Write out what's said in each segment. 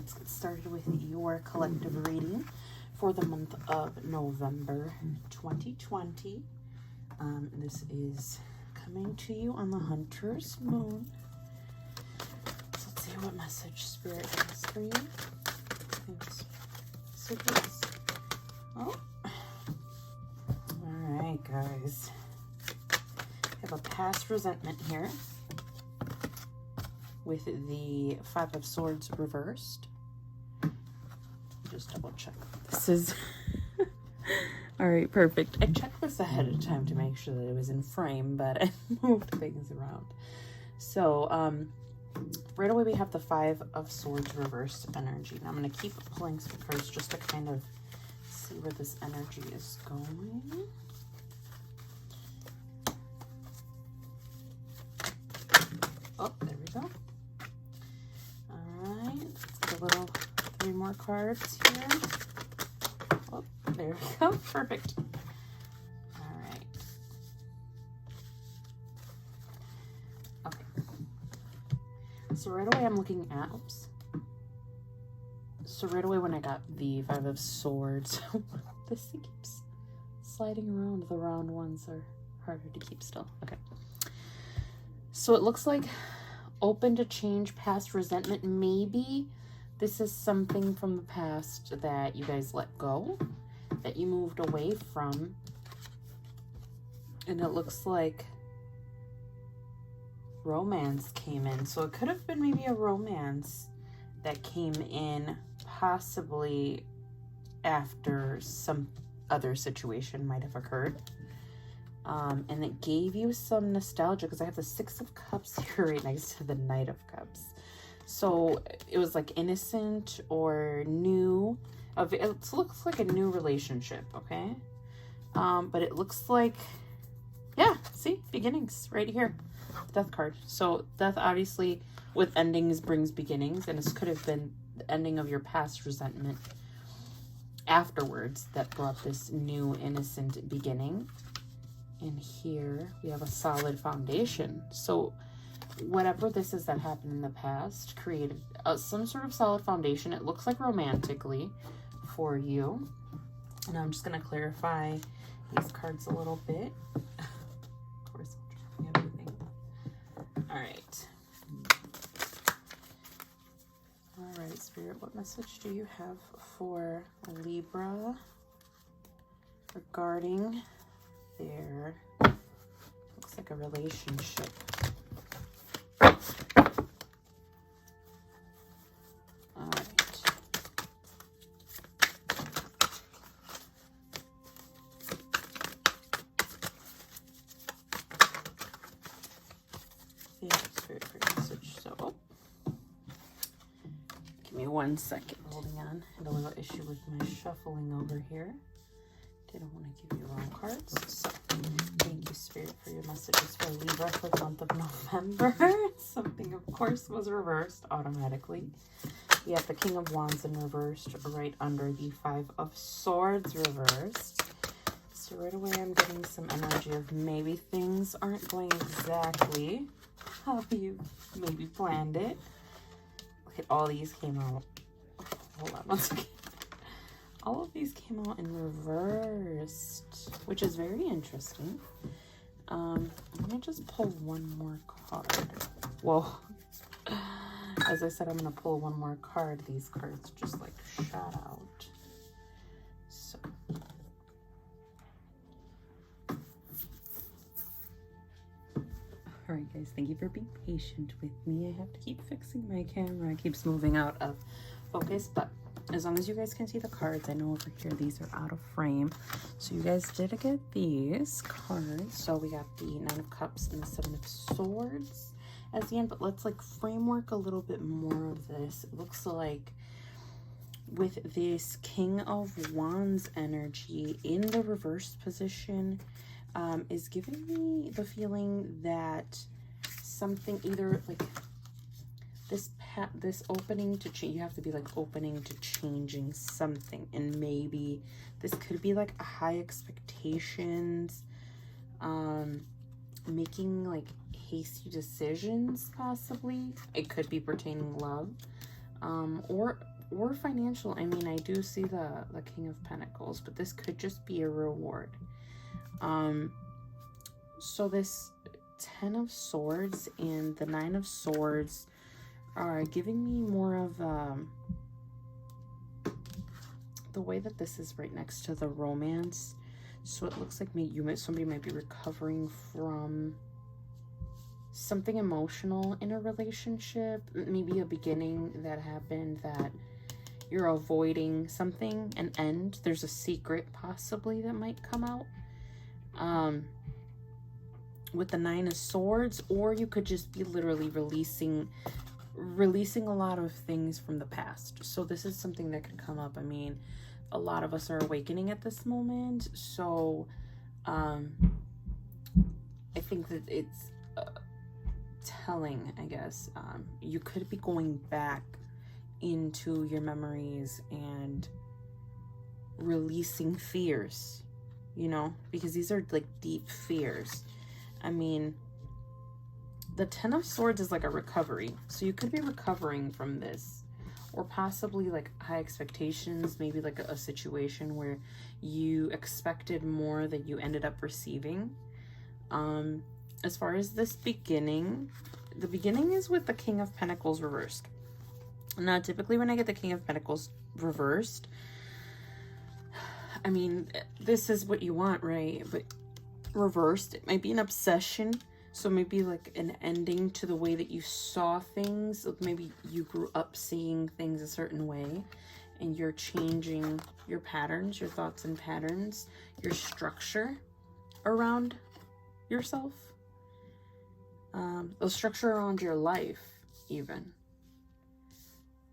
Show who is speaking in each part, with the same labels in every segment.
Speaker 1: let's get started with your collective reading for the month of November 2020. This is coming to you on the Hunter's Moon. So let's see what message Spirit has for you. Messages. Oh. Alright, guys. I have a past resentment here with the Five of Swords reversed. Just double check. This is all right, perfect. I checked this ahead of time to make sure that it was in frame, but I moved things around. So right away we have the Five of Swords reversed energy. Now I'm going to keep pulling some cards just to kind of see where this energy is going. Oh, there we go. Alright, let's get a little 3 more cards here. Oh, there we go. Perfect. Alright. Okay. So right away I'm looking at, oops. So right away when I got the Five of Swords, this thing keeps sliding around. The round ones are harder to keep still. Okay. So it looks like open to change, past resentment. Maybe this is something from the past that you guys let go, that you moved away from. And it looks like romance came in. So it could have been maybe a romance that came in possibly after some other situation might have occurred. And it gave you some nostalgia because I have the Six of Cups here right next to the Knight of Cups. So it was like innocent or new. It looks like a new relationship, okay? But it looks like, yeah, see, beginnings right here. Death card. So death obviously with endings brings beginnings, and this could have been the ending of your past resentment afterwards that brought this new innocent beginning. And here we have a solid foundation. So whatever this is that happened in the past created some sort of solid foundation. It looks like romantically for you. And I'm just going to clarify these cards a little bit. Of course, I'm dropping everything. All right. All right, Spirit, what message do you have for Libra regarding there? Looks like a relationship. All right. Yeah, Spirit for your message. So, oh. Give me 1 second. Holding on. Had a little issue with my shuffling over here. Didn't want to give you wrong cards. So, thank you, Spirit, for your messages for Libra for the month of November. Something, of course, was reversed automatically. We have the King of Wands in reversed right under the Five of Swords reversed. So right away I'm getting some energy of maybe things aren't going exactly how you maybe planned it. Look at all these came out. Hold on one second. All of these came out in reversed, which is very interesting. I'm gonna just pull one more card. Whoa. As I said, I'm gonna pull one more card. These cards just like shot out. So. All right, guys, thank you for being patient with me. I have to keep fixing my camera. It keeps moving out of focus, but as long as you guys can see the cards, I know over here these are out of frame. So you guys did get these cards. So we got the Nine of Cups and the Seven of Swords at the end. But let's like framework a little bit more of this. It looks like with this King of Wands energy in the reverse position is giving me the feeling that something either like this opening to change, you have to be like opening to changing something, and maybe this could be like a high expectations, making like hasty decisions possibly. It could be pertaining love, or or financial. I mean, I do see the King of Pentacles, but this could just be a reward. So this 10 of Swords and the 9 of Swords are giving me more of the way that this is right next to the romance. So it looks like somebody might be recovering from something emotional in a relationship, maybe a beginning that happened that you're avoiding something, an end. There's a secret possibly that might come out with the 9 of Swords, or you could just be literally releasing a lot of things from the past. So this is something that could come up. I mean, a lot of us are awakening at this moment, so I think that it's telling, I guess. You could be going back into your memories and releasing fears, you know, because these are like deep fears. I mean, the 10 of Swords is like a recovery, so you could be recovering from this, or possibly like high expectations, maybe like a situation where you expected more than you ended up receiving. As far as this beginning, the beginning is with the King of Pentacles reversed. Now, typically when I get the King of Pentacles reversed, I mean, this is what you want, right? But reversed, it might be an obsession. So maybe like an ending to the way that you saw things. Maybe you grew up seeing things a certain way and you're changing your patterns, your thoughts and patterns, your structure around yourself. The structure around your life even.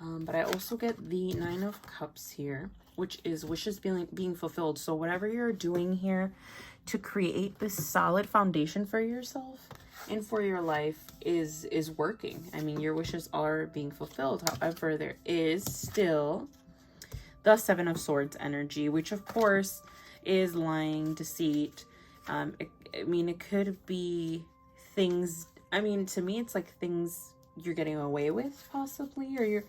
Speaker 1: But I also get the 9 of Cups here, which is wishes being fulfilled. So whatever you're doing here to create this solid foundation for yourself and for your life is working. I mean, your wishes are being fulfilled. However, there is still the 7 of Swords energy, which of course is lying, deceit. I mean, it could be things. I mean, to me, it's like things you're getting away with possibly, or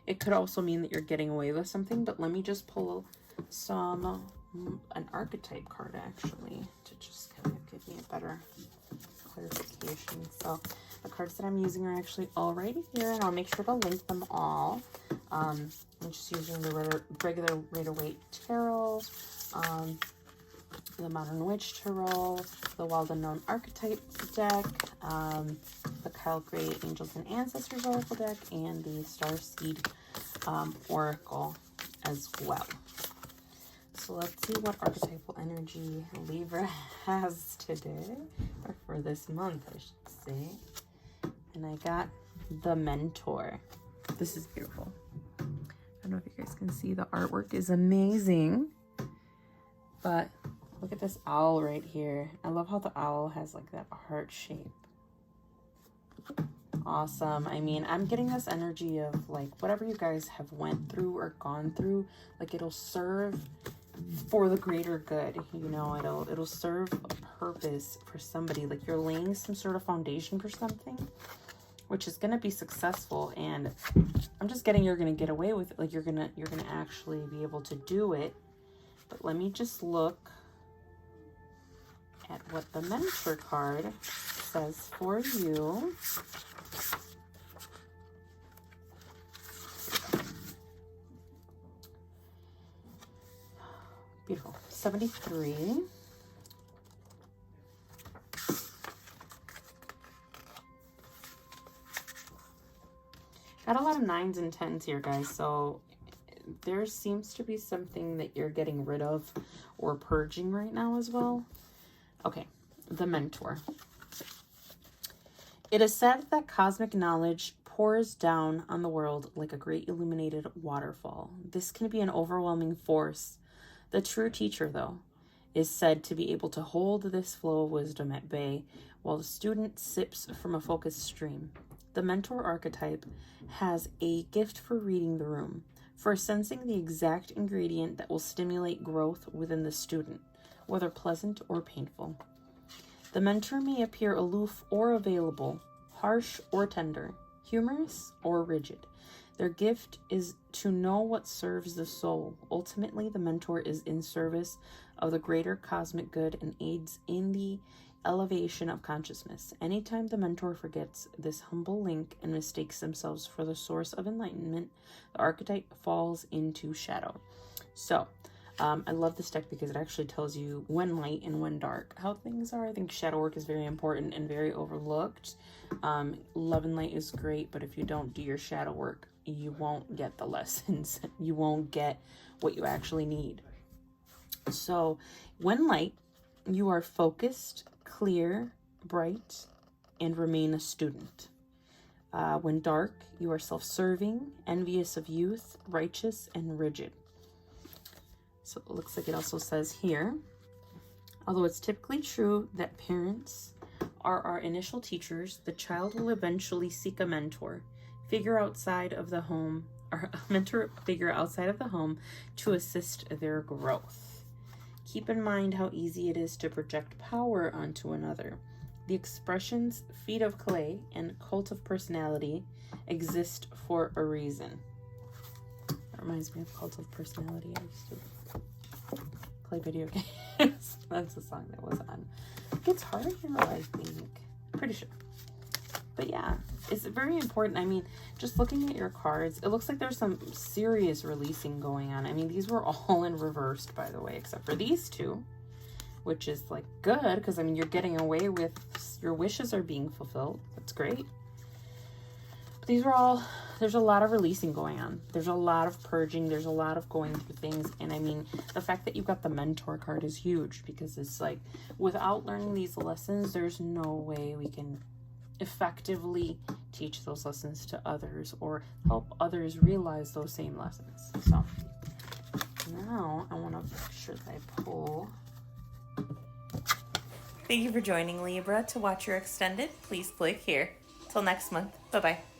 Speaker 1: it could also mean that you're getting away with something. But let me just pull an archetype card actually to just kind of give me a better clarification. So the cards that I'm using are actually all right here, and I'll make sure to link them all. I'm just using the regular Waite Tarot, the Modern Witch Tarot, the Wild Unknown Archetype deck, the Kyle Gray Angels and Ancestors Oracle deck, and the Starseed Oracle as well. So let's see what archetypal energy Libra has today, or for this month, I should say. And I got the Mentor. This is beautiful. I don't know if you guys can see, the artwork is amazing. But look at this owl right here. I love how the owl has like that heart shape. Awesome. I mean, I'm getting this energy of like whatever you guys have went through or gone through, like it'll serve for the greater good, you know, it'll serve a purpose for somebody. Like you're laying some sort of foundation for something, which is going to be successful. And I'm just getting, you're going to get away with it. Like you're going to actually be able to do it. But let me just look at what the Mentor card says for you. Beautiful. 73. Got a lot of 9s and 10s here, guys. So there seems to be something that you're getting rid of or purging right now as well. Okay, the Mentor. It is said that cosmic knowledge pours down on the world like a great illuminated waterfall. This can be an overwhelming force. The true teacher, though, is said to be able to hold this flow of wisdom at bay while the student sips from a focused stream. The Mentor archetype has a gift for reading the room, for sensing the exact ingredient that will stimulate growth within the student, whether pleasant or painful. The Mentor may appear aloof or available, harsh or tender, humorous or rigid. Their gift is to know what serves the soul. Ultimately, the mentor is in service of the greater cosmic good and aids in the elevation of consciousness. Anytime the mentor forgets this humble link and mistakes themselves for the source of enlightenment, the archetype falls into shadow. So, I love this deck because it actually tells you when light and when dark, how things are. I think shadow work is very important and very overlooked. Love and light is great, but if you don't do your shadow work, you won't get the lessons. You won't get what you actually need. So when light, you are focused, clear, bright, and remain a student. When dark, you are self-serving, envious of youth, righteous, and rigid. So it looks like it also says here, although it's typically true that parents are our initial teachers, the child will eventually seek a mentor figure outside of the home, or a mentor figure outside of the home to assist their growth. Keep in mind how easy it is to project power onto another. The expressions feet of clay and cult of personality exist for a reason. That reminds me of Cult of Personality. I used to play video games. That's the song that was on Guitar Hero, I think. Pretty sure. But yeah, it's very important. I mean, just looking at your cards, it looks like there's some serious releasing going on. I mean, these were all in reversed, by the way, except for these two, which is like good because, I mean, you're getting away with, your wishes are being fulfilled. That's great. But these were all, there's a lot of releasing going on. There's a lot of purging. There's a lot of going through things. And I mean, the fact that you got the mentor card is huge because it's like, without learning these lessons, there's no way we can effectively teach those lessons to others or help others realize those same lessons. So now I want to make sure that I pull.
Speaker 2: Thank you for joining Libra. To watch your extended, please click here. Till next month. Bye-bye.